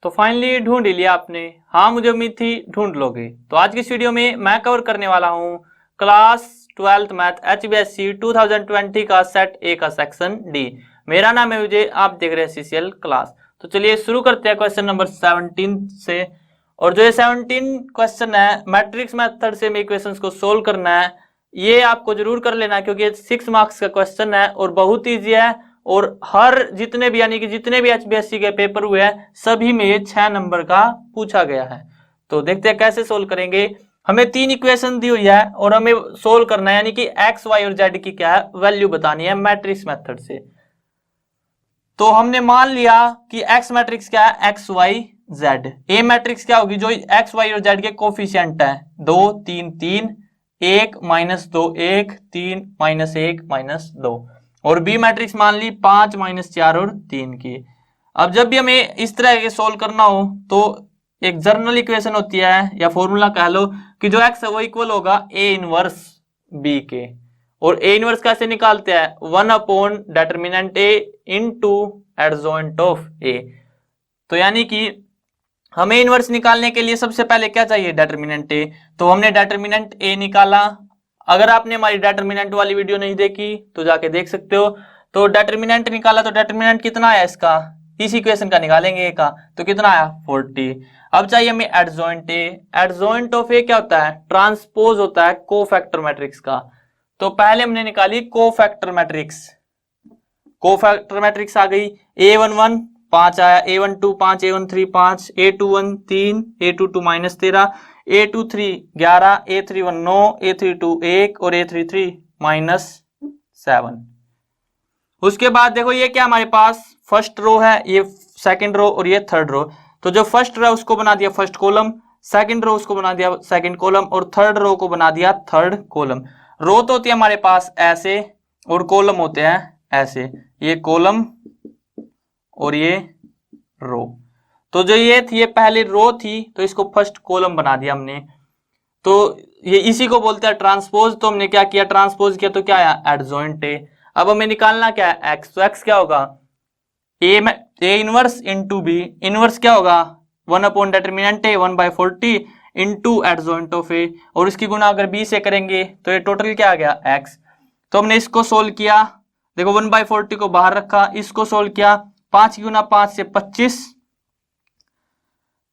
तो फाइनली ढूंढ ही लिया आपने। हाँ, मुझे उम्मीद थी ढूंढ लोगे। तो आज की इस वीडियो में मैं कवर करने वाला हूँ क्लास 12th मैथ HBSC 2020 का सेट ए का सेक्शन डी। मेरा नाम है विजय, आप देख रहे हैं CCL क्लास। तो चलिए शुरू करते हैं क्वेश्चन नंबर 17 से। और जो ये 17 क्वेश्चन है मैट्रिक्स मेथड से में इक्वेशंस को सोल्व करना है, ये आपको जरूर कर लेना है क्योंकि ये 6 मार्क्स का क्वेश्चन है और बहुत ईजी है। और हर जितने भी यानी कि जितने भी HBSC के पेपर हुए हैं सभी में ये 6 नंबर का पूछा गया है। तो देखते हैं कैसे सोल्व करेंगे। हमें 3 इक्वेशन दी हुई है और हमें सोल्व करना है, यानी कि x, y और z की क्या है वैल्यू बतानी है मैट्रिक्स मेथड से। तो हमने मान लिया कि x मैट्रिक्स क्या है, x y z। a matrix क्या होगी, जो x y और z के कोफिशिएंट है 2 3 3 1 -2 1 3 -1 -2। और बी मैट्रिक्स मान ली 5 -4 और 3 की। अब जब भी हमें इस तरह के सोल्व करना हो तो एक जनरल इक्वेशन होती है या फॉर्मूला कह लो कि जो x है वो इक्वल होगा a इनवर्स b के। और a इनवर्स कैसे निकालते हैं, 1 determinant a into adjoint of a। तो यानी कि हमें इनवर्स निकालने के लिए सबसे पहले क्या चाहिए, डिटरमिनेंट a। तो हमने डिटरमिनेंट a निकाला। अगर आपने हमारी डिटरमिनेंट वाली वीडियो नहीं देखी तो जाके देख सकते हो। तो डिटरमिनेंट निकाला, तो डिटरमिनेंट कितना आया इसका, इस इक्वेशन का निकालेंगे a का, तो कितना आया 40। अब चाहिए हमें adjoint a। Adjoint of a क्या होता है, ट्रांसपोज होता है कोफैक्टर मैट्रिक्स का। तो पहले हमने निकाली कोफैक्टर मैट्रिक्स। कोफैक्टर मैट्रिक्स आ गई, a11 5 आया, a12 5, a13 5, a21 3, a22 -13, a23 11, a31 9, a32 1 और a33 -7। उसके बाद देखो ये क्या हमारे पास फर्स्ट रो है, ये सेकंड रो और ये थर्ड रो। तो जो फर्स्ट रो उसको बना दिया फर्स्ट कॉलम, सेकंड रो उसको बना दिया सेकंड कॉलम और थर्ड रो को बना दिया थर्ड कॉलम। रो तो होती है हमारे पास ऐसे और कॉलम होते हैं ऐसे, ये कॉलम और ये रो। तो जो ये थी ये पहले रो थी तो इसको फर्स्ट कॉलम बना दिया हमने। तो ये इसी को बोलते हैं ट्रांसपोज। तो हमने क्या किया, ट्रांसपोज किया तो क्या आया एडजॉइंट a। अब हमें निकालना क्या है x। तो x क्या होगा a inverse into b। Inverse क्या होगा 1 determinant a 1/40 into adjoint of a। और इसकी गुना अगर b से करेंगे तो ये टोटल क्या आ गया x। तो हमने इसको सोल्व किया, देखो 1/40 को बाहर रखा, इसको सोल्व किया, 5 गुना 5 से 25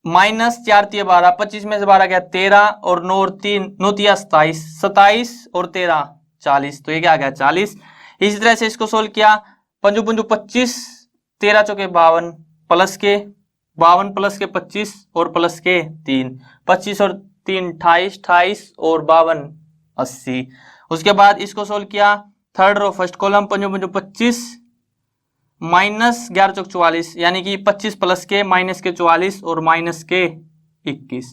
-4 3 12, 25 में से 12 गया 13 और 9 और 3 9 3 27, 27 और 13 40। तो ये क्या आ गया 40। इसी तरह से इसको सोल्व किया, 5 पंजू 25 13 चौके 52 प्लस के 52 प्लस के 25 और प्लस के 3, 25 और 3 28, 28 और 52 80। उसके बाद इसको सोल्व किया, थर्ड रो फर्स्ट कॉलम 5 पंजू 25 -11 चौक 44, यानी कि 25 प्लस के माइनस के 44 और माइनस के 21।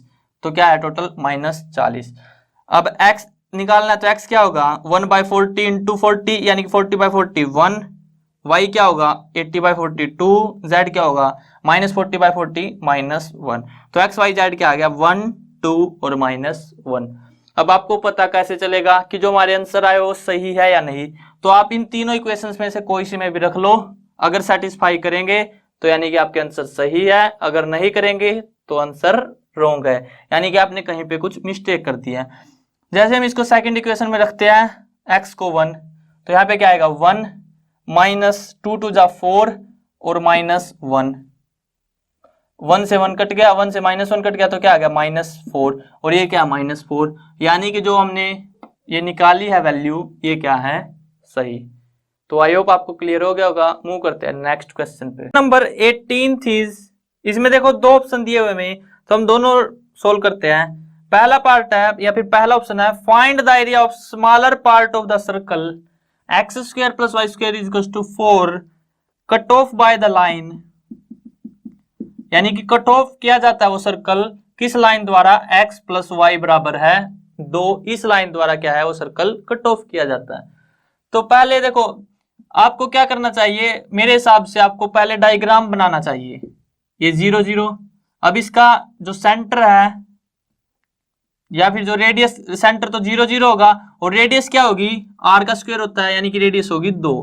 तो क्या है टोटल -40। अब x निकालना है तो x क्या होगा 1/40 इंटू 40 यानी कि 40/40 1, y क्या होगा 80/40 2, z क्या होगा -40/40 -1। तो x y z क्या आ गया 1 2 और -1। अब आपको पता कैसे चलेगा कि जो हमारे आंसर आए वो सही है या नहीं। तो आप इन तीनों इक्वेशंस में से कोई सी में भी रख लो, अगर सेटिस्फाई करेंगे तो यानी कि आपके आंसर सही है, अगर नहीं करेंगे तो आंसर रॉन्ग है, यानी कि आपने कहीं पे कुछ मिस्टेक कर दी है। जैसे हम इसको सेकंड इक्वेशन में रखते हैं x को 1, तो यहाँ पे क्या आएगा 1 -2 2 जा 4 और -1, 1 से 1 कट गया, 1 से -1 कट गया तो क्या आ गया -4 और ये क्या -4, यानी कि जो हमने ये निकाली है वैल्यू ये क्या है सही। तो आई होप आपको क्लियर हो गया होगा। मूव करते हैं नेक्स्ट क्वेश्चन पे। नंबर 18 थी, इसमें देखो 2 ऑप्शन दिए हुए में, तो हम दोनों सोल्व करते हैं। पहला पार्ट है या फिर पहला ऑप्शन है find the area of smaller part of the circle x² + y² = 4 cut off by the line. यानी कि कट ऑफ किया जाता है वो सर्कल किस लाइन द्वारा, x + y = 2, इस लाइन द्वारा क्या है वो सर्कल कट ऑफ किया जाता है। तो पहले देखो आपको क्या करना चाहिए, मेरे हिसाब से आपको पहले डायग्राम बनाना चाहिए, ये 0 0। अब इसका जो सेंटर है या फिर जो रेडियस, सेंटर तो 0 0 होगा और रेडियस क्या होगी r का स्क्वायर होता है, यानी कि रेडियस होगी 2।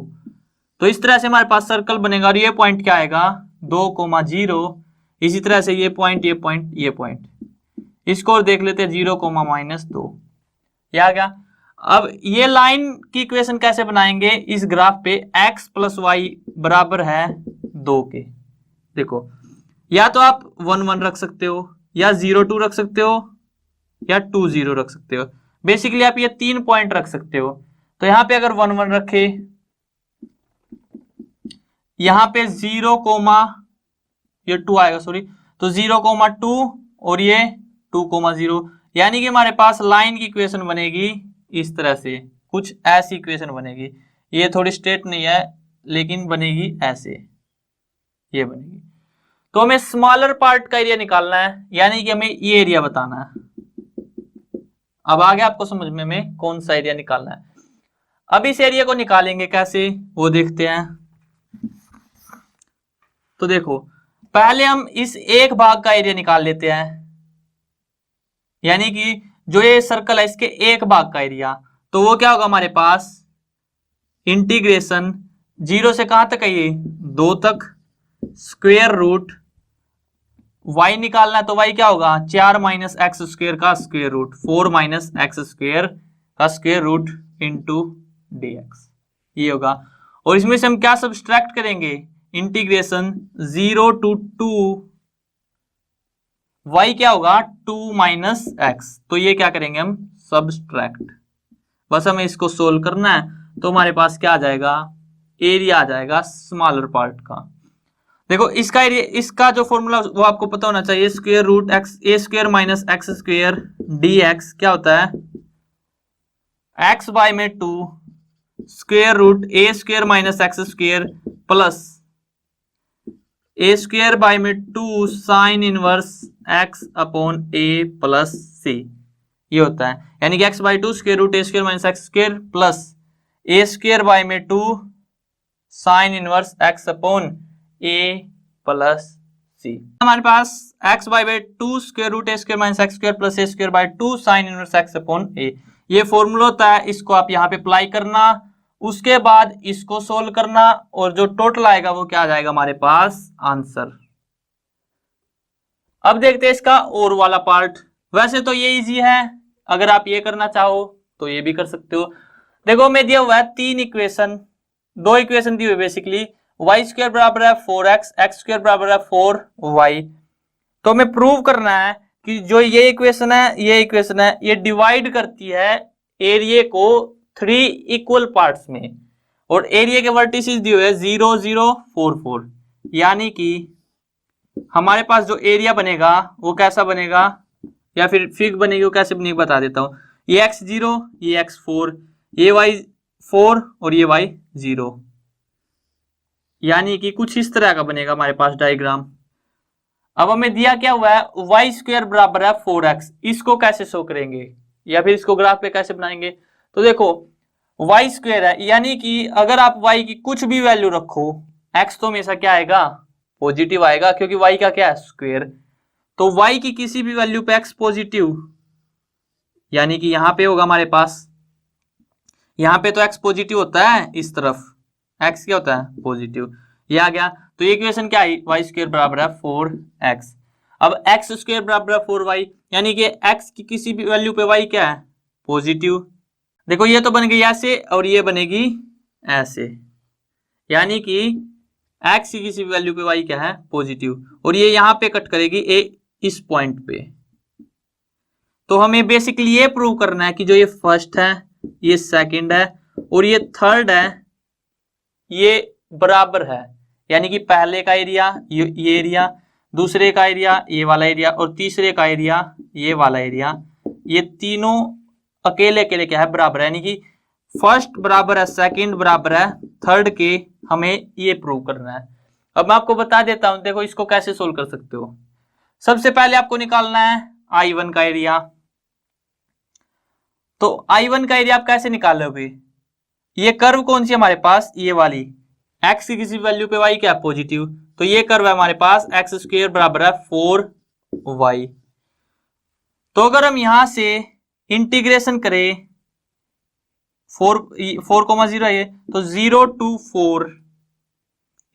तो इस तरह से हमारे पास सर्कल बनेगा और ये पॉइंट क्या आएगा 2, 0, इसी तरह से ये पॉइंट, ये पॉइंट, ये पॉइंट, इसको और देख लेते हैं 0,-2। ये आ गया। अब ये लाइन की इक्वेशन कैसे बनाएंगे इस ग्राफ पे, x + y बराबर है 2 के। देखो या तो आप 1 1 रख सकते हो, या 0 2 रख सकते हो, या 2 0 रख सकते हो। बेसिकली आप ये 3 पॉइंट रख सकते हो। तो यहां पे अगर 1 1 रखे, यहां पे 0, ये 2 आएगा सॉरी, तो 0,2 और ये 2,0, यानी कि हमारे पास लाइन की इक्वेशन बनेगी इस तरह से, कुछ ऐसी इक्वेशन बनेगी। ये थोड़ी स्ट्रेट नहीं है लेकिन बनेगी ऐसे, ये बनेगी। तो हमें स्मॉलर पार्ट का एरिया निकालना है, यानी कि हमें ये एरिया बताना है। अब आ गया आपको समझ में कौन सा एरिया निकालना है। अब इस एरिया को निकालेंगे कैसे वो देखते हैं। तो देखो पहले हम इस एक भाग का एरिया निकाल लेते हैं, यानी कि जो ये सर्कल है इसके एक भाग का एरिया। तो वो क्या होगा हमारे पास, इंटीग्रेशन 0 से कहां तक है ये 2 तक, स्क्वेयर रूट y निकालना है। तो y क्या होगा 4 - x² का स्क्वेयर रूट, 4 - x² का स्क्वेयर रूट इंटू dx, ये होगा। और इसमें से हम क्या सब्सट्रैक्ट करेंगे, इंटीग्रेशन 0 to 2 y क्या होगा 2 - x, तो ये क्या करेंगे हम सब्सट्रैक्ट। बस हमें इसको सोल्व करना है। तो हमारे पास क्या आ जाएगा, एरिया आ जाएगा स्मॉलर पार्ट का। देखो इसका एरिया, इसका जो फॉर्मूला वो आपको पता होना चाहिए, square root x a² - x² dx क्या होता है, x/2 square root a² - x² plus a²/2 sine inverse x/a plus c, ये होता है। यानी कि x/2 square root a² - x² plus a²/2 sine inverse x/a plus c। हमारे पास x/2 square root a² - x² plus a²/2 sine inverse x/a, ये formula होता है। इसको आप यहाँ पे अप्लाई करना, उसके बाद इसको सोल्व करना, और जो टोटल आएगा वो क्या आ जाएगा हमारे पास आंसर। अब देखते हैं इसका और वाला पार्ट। वैसे तो ये इजी है, अगर आप ये करना चाहो तो ये भी कर सकते हो। देखो हमें दिया हुआ है 3 इक्वेशन, 2 इक्वेशन दी हुई बेसिकली, y² बराबर है 4x, x² बराबर है 4y। तो हमें प्रूव करना है कि जो ये इक्वेशन है, ये इक्वेशन है, ये डिवाइड करती है एरिया को 3 इक्वल पार्ट्स में, और एरिया के वर्टिसेस दिए हुए 0 0 4 4, यानी कि हमारे पास जो एरिया बनेगा वो कैसा बनेगा, या फिर फिग बनेगी वो कैसे बनेगी बता देता हूं। ये x0, ये x4, ये y4 और ये y0, यानी कि कुछ इस तरह का बनेगा हमारे पास डायग्राम। अब हमें दिया क्या हुआ है, y² बराबर है 4x, इसको कैसे शो करेंगे या फिर इसको ग्राफ पे कैसे बनाएंगे। तो देखो y² है, यानी कि अगर आप y की कुछ भी वैल्यू रखो, x तो हमेशा क्या आएगा पॉजिटिव आएगा, क्योंकि y का क्या है स्क्वायर। तो y की किसी भी वैल्यू पे x पॉजिटिव, यानी कि यहां पे होगा हमारे पास, यहां पे तो x पॉजिटिव होता है, इस तरफ x क्या होता है पॉजिटिव, ये आ गया। तो ये इक्वेशन क्या आई, y² बराबर है 4x। अब x² बराबर है 4y, यानी कि x की किसी भी वैल्यू पे y क्या है पॉजिटिव। देखो ये तो बन गई ऐसे और ये बनेगी ऐसे, यानी कि x की किसी भी वैल्यू पे y क्या है पॉजिटिव, और ये यहां पे कट करेगी a इस पॉइंट पे। तो हमें बेसिकली ये प्रूव करना है कि जो ये फर्स्ट है, ये सेकंड है और ये थर्ड है, ये बराबर है। यानी कि पहले का एरिया ये एरिया, दूसरे का एरिया ये वाला एरिया, और तीसरे का एरिया ये वाला एरिया, ये तीनों अकेले अकेले क्या है बराबर है। यानी कि फर्स्ट बराबर है सेकंड बराबर है थर्ड के, हमें ये प्रूव करना है। अब मैं आपको बता देता हूं, देखो इसको कैसे सोल्व कर सकते हो। सबसे पहले आपको निकालना है I1 का एरिया। तो I1 का एरिया आप कैसे निकालोगे, ये कर्व कौन सी हमारे पास, ये वाली, x की किसी वैल्यू पे y क्या पॉजिटिव, तो ये कर्व है हमारे पास x² बराबर है 4y। तो अगर हम यहां से इंटीग्रेशन करें 4,0 है, तो 0 to 4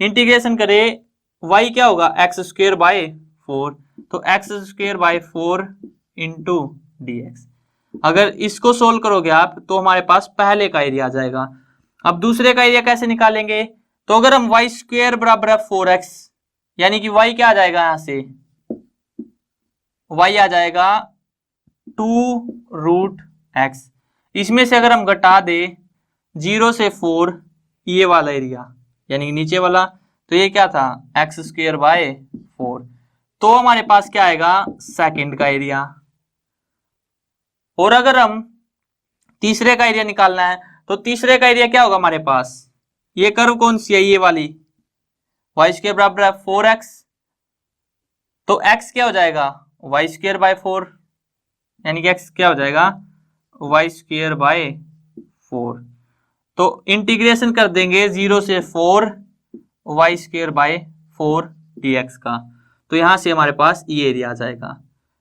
इंटीग्रेशन करें, y क्या होगा x² बाय 4, तो x square by 4 into D x. अगर इसको सोल्व करोगे आप तो हमारे पास पहले का एरिया आ जाएगा। अब दूसरे का एरिया कैसे निकालेंगे? तो अगर हम वाई स्क्वेयर बराबर है 4x, यानी कि y क्या आ जाएगा, यहां से y आ जाएगा 2√x। इसमें से अगर हम घटा दे 0 से 4 ये वाला एरिया यानी कि नीचे वाला, तो ये क्या था एक्स स्क्वेयर बाय 4, तो हमारे पास क्या आएगा सेकंड का एरिया। और अगर हम तीसरे का एरिया निकालना है तो तीसरे का एरिया क्या होगा हमारे पास, ये कर्व कौन सी है, ये वाली, वाई स्क्वायर बराबर है 4x, तो x क्या हो जाएगा वाई स्क्वायर बाय 4, यानी कि x क्या हो जाएगा वाई स्क्वायर बाय 4। तो इंटीग्रेशन कर देंगे 0 से 4 वाई स्क्वायर बाय 4 dx का, तो यहां से हमारे पास ये एरिया आ जाएगा।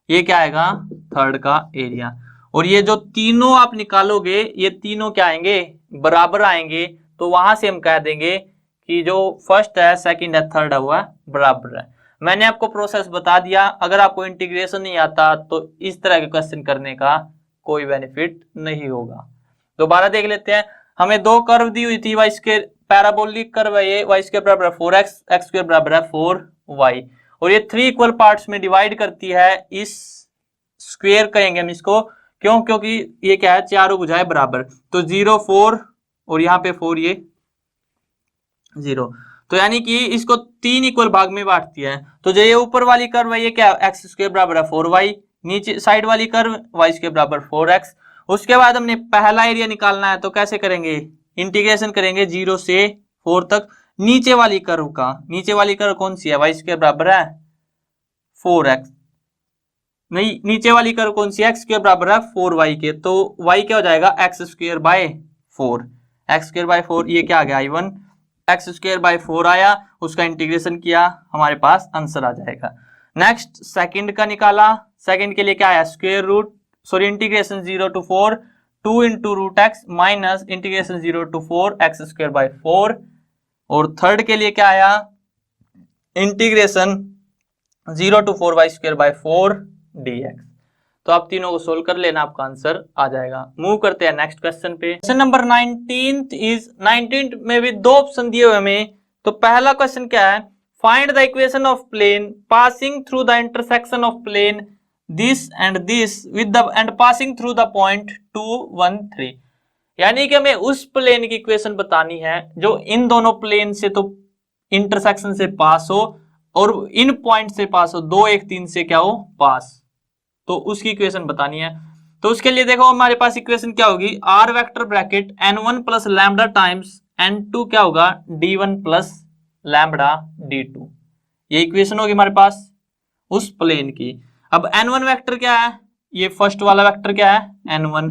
ये क्या आएगा थर्ड का एरिया। और ये जो तीनों आप निकालोगे ये तीनों क्या आएंगे बराबर आएंगे, तो वहां से हम कह देंगे कि जो फर्स्ट है सेकंड है थर्ड है वो बराबर है। मैंने आपको प्रोसेस बता दिया, अगर आपको इंटीग्रेशन नहीं आता तो इस तरह के क्वेश्चन करने का कोई बेनिफिट नहीं होगा। दोबारा देख लेते हैं। हमें दो कर्व दी हुई थी, वाई स्क्वायर पैराबोलिक कर्व है ये, वाई स्क्वायर बराबर है 4x, एक्स स्क्वायर बराबर है 4y, और ये 3 इक्वल पार्ट्स में डिवाइड करती है। इस स्क्वायर कहेंगे हम इसको, क्यों, क्योंकि ये क्या है चारों भुजाएं बराबर, तो 0 4 और यहाँ पे 4 ये 0, तो यानी कि इसको 3 इक्वल भाग में बांटती है। तो जो ये ऊपर वाली कर्व है ये क्या एक्स स्क्वायर बराबर है 4y, नीचे साइड वाली कर्व वाई स्क्वायर बराबर 4x। उसके बाद हमने पहला एरिया निकालना है, तो कैसे करेंगे इंटीग्रेशन करेंगे 0 से 4 तक नीचे वाली कर्व का। नीचे वाली कर्व कौन सी है वाई स्क्वायर बराबर है 4x, नहीं नीचे वाली कर्व कौन सी है एक्स स्क्वायर बराबर है 4y के, तो y क्या हो जाएगा x square by 4, x square by 4 ये क्या आ गया i1, एक्स स्क्वायर बाय 4 आया, उसका इंटीग्रेशन किया हमारे पास आंसर आ जाएगा। नेक्स्ट सेकंड का निकाला, सेकंड के लिए क्या आया square root sorry integration 0 to 4 2 into root x minus integration 0 to 4 x square by 4। और थर्ड के लिए क्या आया integration 0 to 4 y square by 4 dx। तो आप तीनों को सोल्व कर लेना, आपका आंसर आ जाएगा। मूव करते हैं नेक्स्ट क्वेश्चन पे। क्वेश्चन नंबर 19 में भी दो ऑप्शन दिए हुए हमें। तो पहला क्वेश्चन क्या है, find the equation of plane passing through the intersection of plane this with the and passing through the point 2 1 3। यानी कि हमें उस प्लेन की इक्वेशन बतानी है जो इन दोनों प्लेन से तो इंटरसेक्शन से पास हो और इन पॉइंट से पास हो, 2 1 3 से क्या हो पास, तो उसकी इक्वेशन बतानी है। तो उसके लिए देखो हमारे पास इक्वेशन क्या होगी, r vector bracket n1 plus lambda times n2 क्या होगा d1 प्लस लैम्बडा d2, ये इक्वेशन होगी हमारे पास उस प्लेन की। अब n1 वेक्टर क्या है, ये फर्स्ट वाला वेक्टर क्या है n1,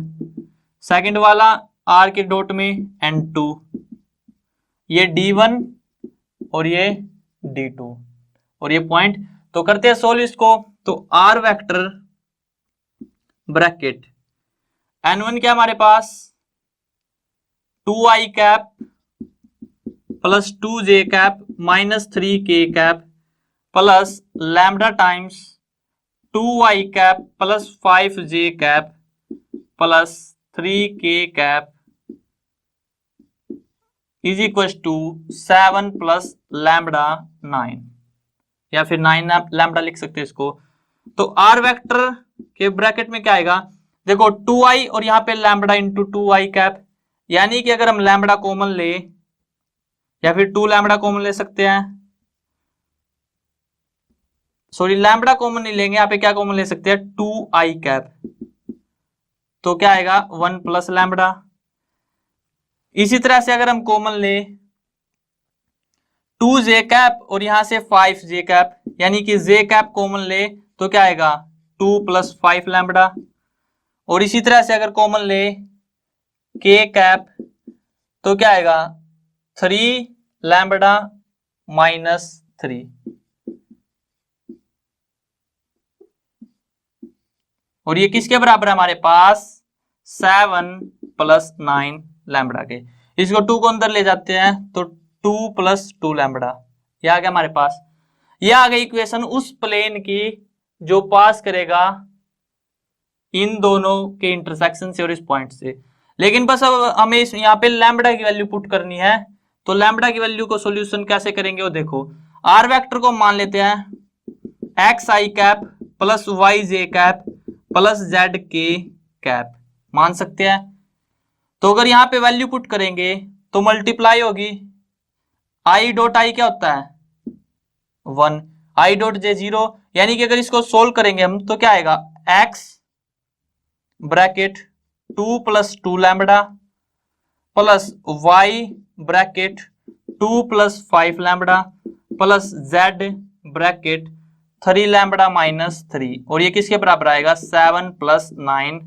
सेकंड वाला r के डॉट में n2, ये d1 और ये d2 और ये पॉइंट। तो करते हैं सोल्व इसको। तो r वेक्टर ब्रैकेट n1 क्या हमारे पास 2i cap plus 2j cap minus 3k cap plus lambda times 2i cap plus 5j cap plus 3k cap is equal to 7 plus lambda 9, या फिर 9 लैम्बडा लिख सकते हैं इसको। तो आर वेक्टर के ब्रैकेट में क्या आएगा, देखो 2i और यहाँ पे लैम्बडा इंटू 2i कैप, यानी कि अगर हम लैम्बडा कॉमन ले या फिर 2 लैम्बडा कॉमन ले सकते हैं, सॉरी लैम्बडा कॉमन नहीं लेंगे, यहाँ पे क्या कॉमन ले सकते हैं 2i कैप, तो क्या आएगा 1 प्लस लैम्बडा। इसी तरह से अगर हम कॉमन ले 2j कैप और यहां से 5j कैप, यानी कि j कैप कॉमन ले तो क्या आएगा 2 प्लस 5 लैम्बडा। और इसी तरह से अगर कॉमन ले k कैप तो क्या आएगा 3 लैम्बडा माइनस 3। और ये किसके बराबर है हमारे पास 7 प्लस 9 लैम्बडा के। इसको 2 को अंदर ले जाते हैं तो 2 प्लस 2 लैम्बडा, ये आ गया हमारे पास। ये आ गई इक्वेशन उस प्लेन की जो पास करेगा इन दोनों के इंटरसेक्शन से और इस पॉइंट से। लेकिन बस अब हमें यहाँ पे लैम्बडा की वैल्यू पुट करनी है। तो लैम्बडा की वैल्यू को सॉल्यूशन कैसे करेंगे वो देखो। आर वेक्टर को मान लेते हैं एक्स आई कैप प्लस वाई जे कैप प्लस जेड के कैप मान सकते हैं। तो अगर यहाँ पे वैल्यू पुट करेंगे तो मल्टीप्लाई होगी, आई डॉट आई क्या होता है 1, आई डॉट जे 0, यानी कि अगर इसको सोल्व करेंगे हम तो क्या आएगा x bracket 2 plus 2 lambda plus y bracket 2 plus 5 lambda plus z bracket 3 lambda minus 3, और ये किसके बराबर आएगा 7 प्लस 9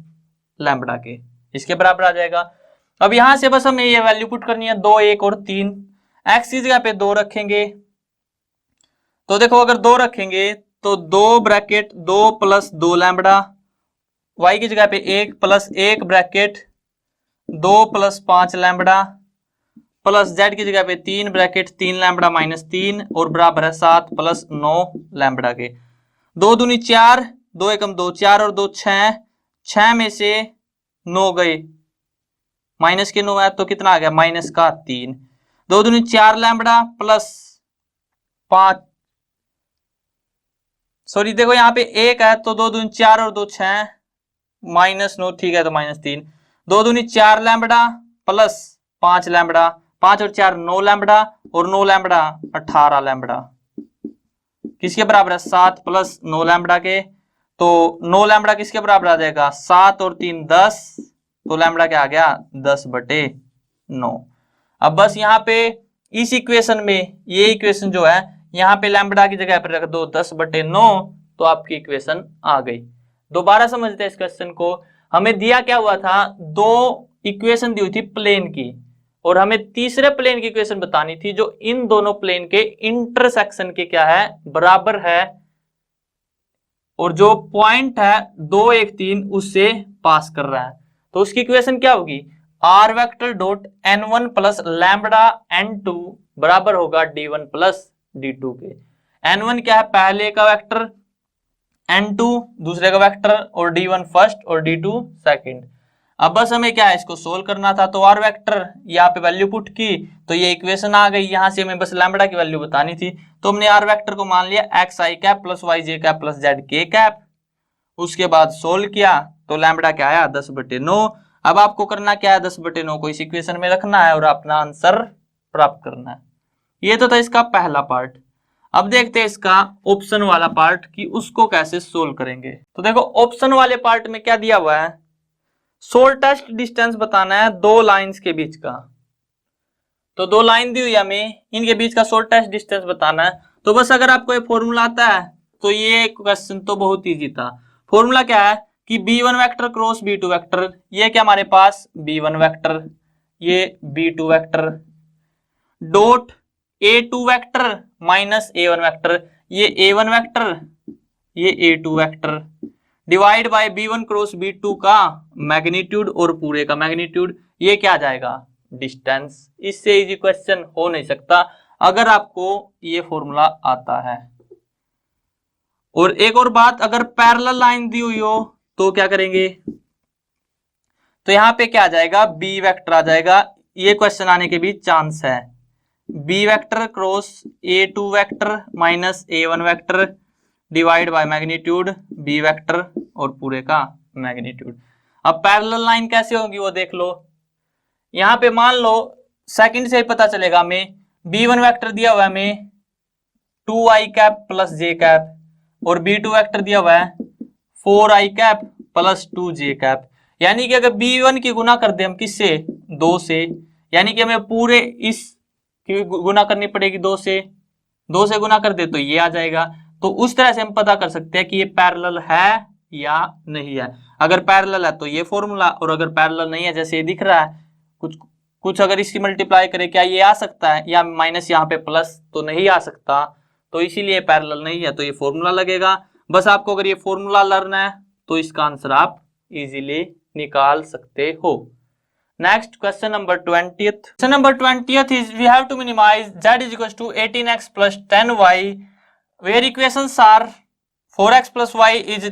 लैम्बडा के, इसके बराबर आ जाएगा। अब यहां से बस हमें ये वैल्यू पुट करनी है 2, 1 और 3। एक्स की जगह पे 2 रखेंगे तो देखो अगर 2 रखेंगे तो 2 ब्रैकेट 2 प्लस 2 लैम्बडा, वाई की जगह पे 1 plus 1 bracket 2 plus 5 lambda plus Z की जगह पे 3 ब्रैकेट 3 लैम्बडा माइनस 3 और बराबर है 7 प्लस 9 लैम्बडा के। 2 दूनी 4, 2 एकम 2, 4 और 2 6, 6 में से 9 गए, माइनस के 9 है तो कितना आ गया माइनस का 3। 2 दूनी 4 लैम्बडा प्लस 5, सॉरी देखो यहाँ पे 1 है तो 2 दूनी 4 और 2 6 माइनस 9, ठीक है तो माइनस 3। 2 दूनी 4 लैम्बडा प्लस 5 लैम्बडा, 5 और 4 9 लैम्बडा और 9 लैम्बडा 18 लैम्बडा, किसके बराबर है 7 प्लस 9 लैम्बडा के। तो 9 लैम्बडा किसके बराबर आ जाएगा 7 और 3 10, तो लैम्बडा क्या आ गया 10/9। अब बस यहाँ पे इस इक्वेशन में ये इक्वेशन जो है यहाँ पे लैम्बडा की जगह पर रख दो 10/9, तो आपकी इक्वेशन आ गई। दोबारा समझते हैं इस क्वेश्चन को। हमें दिया क्या हुआ था, 2 इक्वेशन दी हुई थी प्लेन की और हमें तीसरे प्लेन की इक्वेशन बतानी थी जो इन दोनों प्लेन के इंटरसेक्शन के क्या है बराबर है, और जो पॉइंट है 2, 1, 3 उससे पास कर रहा है। तो उसकी इक्वेशन क्या होगी, r vector dot n1 plus lambda n2 बराबर होगा d1 प्लस d2 के। n1 क्या है पहले का वेक्टर, n2 दूसरे का वेक्टर और d1 फर्स्ट और d2 सेकंड। अब बस हमें क्या है इसको सोल्व करना था, तो आर वेक्टर यहाँ पे वैल्यू पुट की तो ये इक्वेशन आ गई। यहां से हमें बस लैम्बडा की वैल्यू बतानी थी, तो हमने आर वेक्टर को मान लिया एक्स आई कैप प्लस वाई जे कैप प्लस जेड के कैप। उसके बाद सोल्व किया तो लैम्बडा क्या आया 10/9। अब आपको करना क्या है 10/9 को इस इक्वेशन में रखना है और अपना आंसर प्राप्त करना है। ये तो था इसका पहला पार्ट। अब देखते हैं इसका ऑप्शन वाला पार्ट कि उसको कैसे सोल्व करेंगे। तो देखो ऑप्शन वाले पार्ट में क्या दिया हुआ है, शॉर्टेस्ट डिस्टेंस बताना है 2 लाइंस के बीच का। तो 2 लाइन दी हुई हमें, इनके बीच का शॉर्टेस्ट डिस्टेंस बताना है। तो बस अगर आपको ये फॉर्मूला आता है तो ये क्वेश्चन तो बहुत इजी था। फॉर्मूला क्या है कि b1 vector cross b2 vector, ये क्या हमारे पास b1 वेक्टर, ये b2 vector dot a2 vector minus a1 vector, ये a1 वेक्टर ये a2 vector divide bye b1 cross b2 का मैग्नीट्यूड और पूरे का मैग्नीट्यूड, ये क्या आ जाएगा डिस्टेंस। इससे इजी क्वेश्चन हो नहीं सकता अगर आपको ये फॉर्मूला आता है। और एक और बात, अगर पैरेलल लाइन दी हुई हो तो क्या करेंगे, तो यहां पे क्या आ जाएगा बी वेक्टर आ जाएगा, ये क्वेश्चन आने के भी चांस है। B vector cross a2 vector minus a1 vector divide by magnitude b vector और पूरे का मैग्नीट्यूड। अब पैरेलल लाइन कैसे होगी वो देख लो। यहां पे मान लो सेकंड से ही पता चलेगा हमें, b1 वेक्टर दिया हुआ है हमें 2i कैप प्लस जे कैप और b2 वेक्टर दिया हुआ है 4i cap plus 2j cap. यानी कि अगर b1 की गुना कर दे हम किससे 2 से, यानी कि हमें पूरे इस की गुना करनी पड़ेगी 2 से गुना कर दे तो ये आ जाएगा। तो उस तरह से हम पता कर सकते हैं कि ये पैरेलल है या नहीं है। अगर पैरेलल है तो ये फॉर्मूला, और अगर पैरेलल नहीं है जैसे ये दिख रहा है कुछ अगर इसकी मल्टीप्लाई करें क्या ये आ सकता है, या माइनस यहाँ पे प्लस तो नहीं आ सकता, तो इसीलिए पैरेलल नहीं है तो ये फॉर्मूला लगेगा। बस आपको अगर ये फॉर्मूला लर्न है तो इसका आंसर आप इजीली निकाल सकते हो। Next question number 20th। Question number 20th is we have to minimise z is equals to 18x plus 10y where equations are 4x plus y is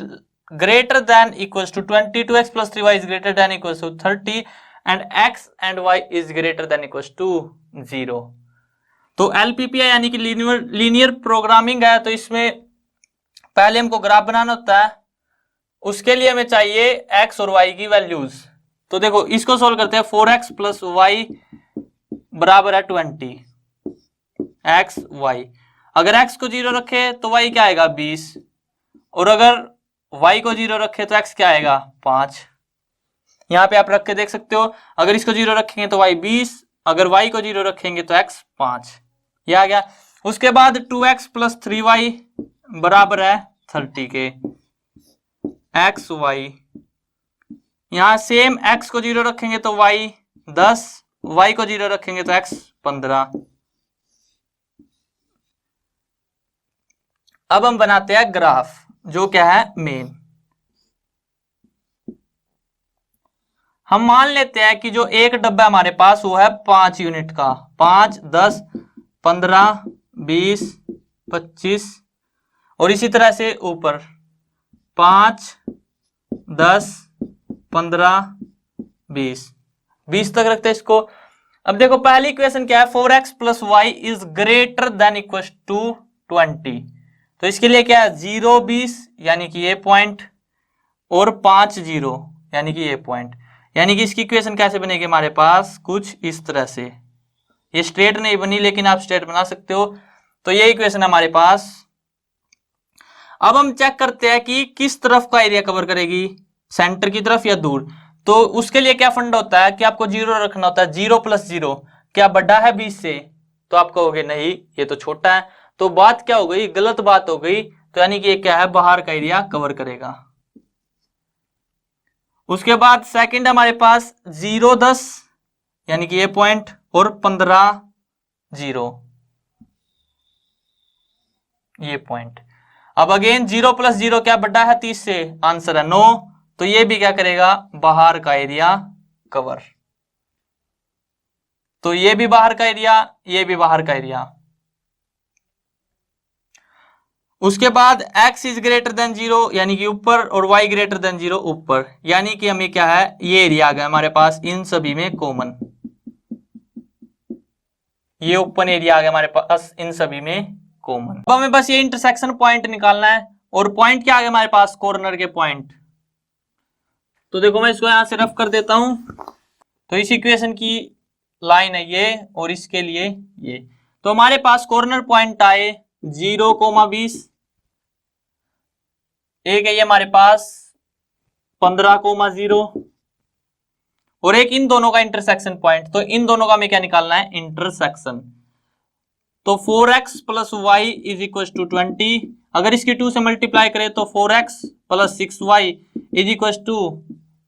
greater than equals to 20, 2x plus 3y is greater than equals to 30 and x and y is greater than equals to 0। तो LPPI यानी कि linear programming है, तो इसमें पहले हमको graph बनाना होता है, उसके लिए हमें चाहिए x और y की वैल्यूज। तो देखो इसको सोल्व करते हैं। 4x प्लस वाई बराबर है 20 x y। अगर x को 0 रखे तो y क्या आएगा 20, और अगर y को 0 रखे तो x क्या आएगा 5। यहाँ पे आप रख के देख सकते हो, अगर इसको 0 रखेंगे तो y 20, अगर y को 0 रखेंगे तो x 5। ये आ गया। उसके बाद 2x प्लस 3y बराबर है 30 के x y। यहाँ सेम x को 0 रखेंगे तो y 10, y को 0 रखेंगे तो x 15। अब हम बनाते हैं ग्राफ, जो क्या है मेन। हम मान लेते हैं कि जो एक डब्बा हमारे पास वो है 5 यूनिट का, 5, 10, 15, 20, 25 और इसी तरह से ऊपर 5, 10, 15, 20 तक रखते हैं इसको। अब देखो पहली इक्वेशन क्या है, 4x plus y is greater than equal to 20। तो इसके लिए क्या है 0, 20 यानी कि ये पॉइंट, और 5, 0 यानी कि ये पॉइंट। यानी कि इसकी इक्वेशन कैसे बनेगी हमारे पास, कुछ इस तरह से। ये स्ट्रेट नहीं बनी, लेकिन आप स्ट्रेट बना सकते हो। तो ये इक्वेशन हमारे पास। अब हम चेक करते हैं कि किस तरफ का एरिया कवर करेगी, सेंटर की तरफ या दूर। तो उसके लिए क्या फंड होता है कि आपको 0 रखना होता है। 0 प्लस 0 क्या बड़ा है 20 से, तो आप कहोगे नहीं ये तो छोटा है। तो बात क्या हो गई, गलत बात हो गई। तो यानी कि ये क्या है, बाहर का एरिया कवर करेगा। उसके बाद सेकंड हमारे पास 0, 10 यानी कि ये पॉइंट, और 15, 0 ये पॉइंट। अब अगेन 0 प्लस 0 क्या बड़ा है 30 से, आंसर है 9। तो ये भी क्या करेगा, बाहर का एरिया कवर। तो ये भी बाहर का एरिया, ये भी बाहर का एरिया। उसके बाद x इज ग्रेटर देन 0 यानी कि ऊपर, और y ग्रेटर देन 0 ऊपर। यानी कि हमें क्या है, ये एरिया आ गया हमारे पास इन सभी में कॉमन। ये ओपन एरिया आ गया हमारे पास इन सभी में कॉमन। अब हमें बस ये इंटरसेक्शन पॉइंट निकालना है, और पॉइंट क्या आ गया हमारे पास, कॉर्नर के पॉइंट। तो देखो मैं इसको यहां से रफ कर देता हूं। तो इस इक्वेशन की लाइन है ये, और इसके लिए ये। तो हमारे पास कॉर्नर पॉइंट आए 0,20, एक है ये हमारे पास 15,0, और एक इन दोनों का इंटरसेक्शन पॉइंट। तो इन दोनों का हमें क्या निकालना है, इंटरसेक्शन। तो 4x plus y is equal to 20। अगर इसकी 2 से मल्टीप्लाई करें तो 4x plus 6y is equal to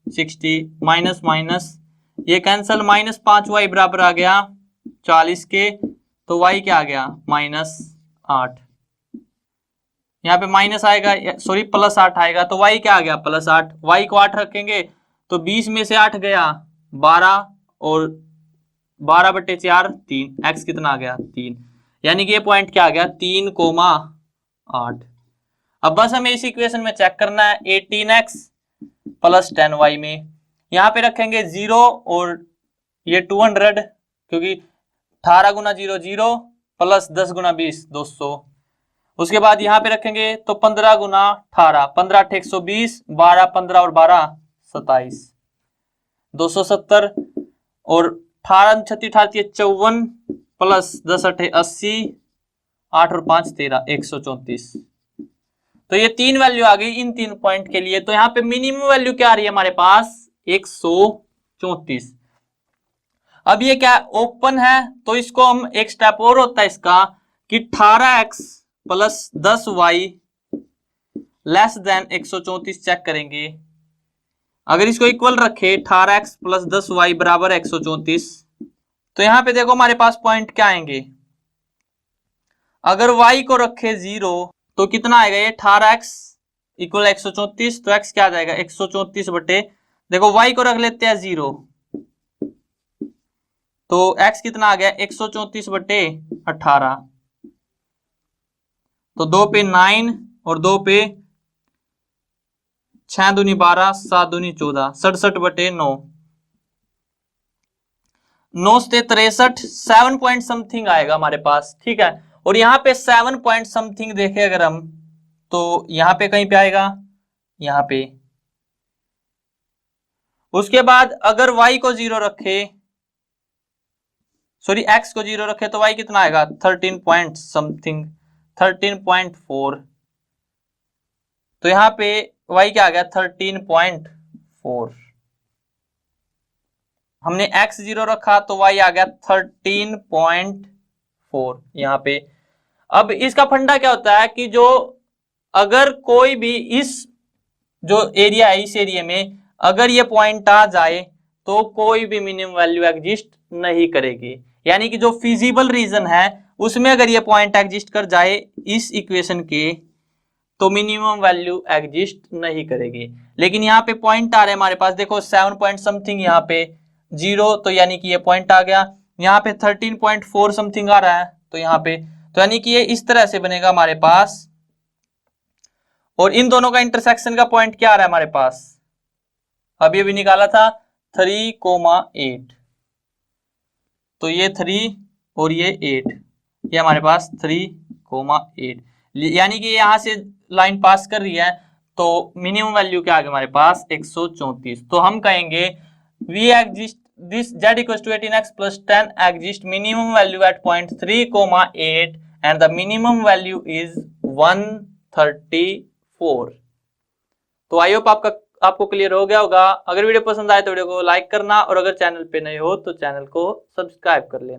60। Minus minus ये कैंसल, माइनस 5y बराबर आ गया 40 के। तो y क्या आ गया, -8। यहाँ पे माइनस आएगा, सॉरी प्लस 8 आएगा। तो y क्या आ गया, +8। y को 8 रखेंगे तो 20 में से 8 गया 12, और 12/4 3। x कितना आ गया 3। यानी कि ये पॉइंट क्या आ गया 3,8। अब बस हमें इस इक्वेशन में चेक करना है 18x प्लस 10y में। यहाँ पे रखेंगे 0 और ये 200, क्योंकि 18 गुना 0 0 प्लस 10 गुना 20 200। उसके बाद यहाँ पे रखेंगे तो 15 गुना 18, 15 8 120, 12 15 और 12 27, 270, और 18 36 38 54 प्लस 10 8 80, 8 और 5 13, 134। तो ये 3 वैल्यू आ गई इन 3 पॉइंट के लिए। तो यहाँ पे मिनिमम वैल्यू क्या आ रही है हमारे पास, 134। अब ये क्या ओपन है, तो इसको हम एक स्टेप और होता है इसका कि 18x plus 10y less than 134 check करेंगे। अगर इसको इक्वल रखे 18x प्लस 10y बराबर 134, तो यहां पे देखो हमारे पास पॉइंट क्या आएंगे। अगर y को रखे 0 तो कितना आएगा, ये 18x इक्वल 134। तो x क्या आ जाएगा 134 बटे, देखो y को रख लेते हैं 0, तो x कितना आ गया 134 बटे 18। तो 2 पे 9 और 2 पे 6 दूनी 12, 7 दूनी 14, 67/9, 9 से 63, 7 पॉइंट समथिंग आएगा हमारे पास, ठीक है। और यहाँ पे 7 पॉइंट समथिंग देखे अगर हम, तो यहाँ पे कहीं पे आएगा, यहाँ पे। उसके बाद अगर y को 0 रखे, सॉरी x को 0 रखे, तो y कितना आएगा, 13 पॉइंट समथिंग, 13.4। तो यहाँ पे y क्या आ गया, 13.4। हमने x 0 रखा तो y आ गया 13.4 यहाँ पे। अब इसका फंडा क्या होता है कि जो अगर कोई भी इस जो एरिया है, इस एरिया में अगर ये पॉइंट आ जाए तो कोई भी मिनिमम वैल्यू एग्जिस्ट नहीं करेगी। यानी कि जो फिजिबल रीजन है उसमें अगर ये पॉइंट एग्जिस्ट कर जाए इस इक्वेशन के, तो मिनिमम वैल्यू एग्जिस्ट नहीं करेगी। लेकिन यहाँ पे पॉइंट आ रहे हैं हमारे पास, देखो 7 पॉइंट समथिंग, यहाँ पे 0, तो यानी कि ये पॉइंट आ गया। यहाँ पे 13.4 समथिंग आ रहा है, तो यहाँ पे, तो यानी कि ये इस तरह से बनेगा हमारे पास। और इन दोनों का इंटरसेक्शन का पॉइंट क्या आ रहा है हमारे पास, अभी अभी निकाला था 3,8। तो ये 3 और ये 8, ये हमारे पास 3,8, यानी कि यहां से लाइन पास कर रही है। तो मिनिमम वैल्यू क्या आ गया हमारे पास, 134। तो हम कहेंगे we exist this z equals to 18x plus 10 exist minimum value at point 3,8 and the minimum value is 134। तो आई होप आपको क्लियर हो गया होगा। अगर वीडियो पसंद आए तो वीडियो को लाइक करना, और अगर चैनल पे नए हो तो चैनल को सब्सक्राइब कर लेना।